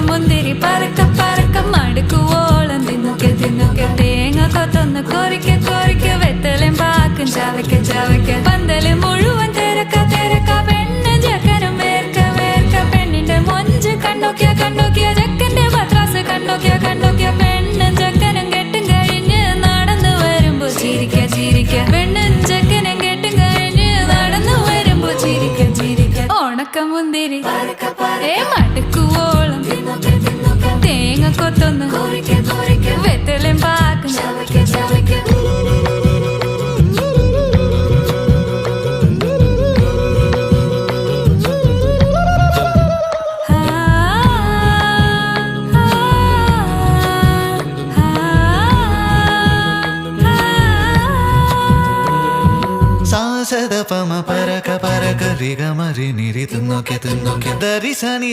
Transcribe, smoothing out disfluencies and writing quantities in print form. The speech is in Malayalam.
മുന്തിരി പറക്ക പറക്ക മടുക്കുവോളം തിന്നൊക്കെ തിന്നൊക്കെ തേങ്ങ കൊത്തൊന്ന് കൊറിക്ക കൊറിക്ക വെത്തലും പാക്കും ചവയ്ക്ക ചവയ്ക്ക പന്തല് മുഴുവൻ തിരക്ക തിരക്ക പെണ്ണ് ചക്കനും വേർക്ക വേർക്ക പെണ്ണിന്റെ മൊഞ്ച് കണ്ടോക്കിയ കണ്ടോക്കിയ ചക്കന്റെ പത്രാസ് കണ്ടോക്കിയ കണ്ടോക്കിയ പെണ്ണും ചക്കനും കെട്ടും കഴിഞ്ഞ് നടന്നു വരുമ്പോ ചിരിക്ക ചിരിക്ക പെണ്ണും ചക്കനും കെട്ടും കഴിഞ്ഞ് നടന്നു വരുമ്പോ ചിരിക്ക ചിരിക്ക ഉണക്കമുന്തിരി മടുക്കുവോളം തേങ്ങ കൊത്തൊന്ന് വെത്തലും പാക്കും സാസദ പമ പരക പരക രിഗ മരി നിരി തിന്നൊക്കെ തിന്നൊക്കെ ദരി സനി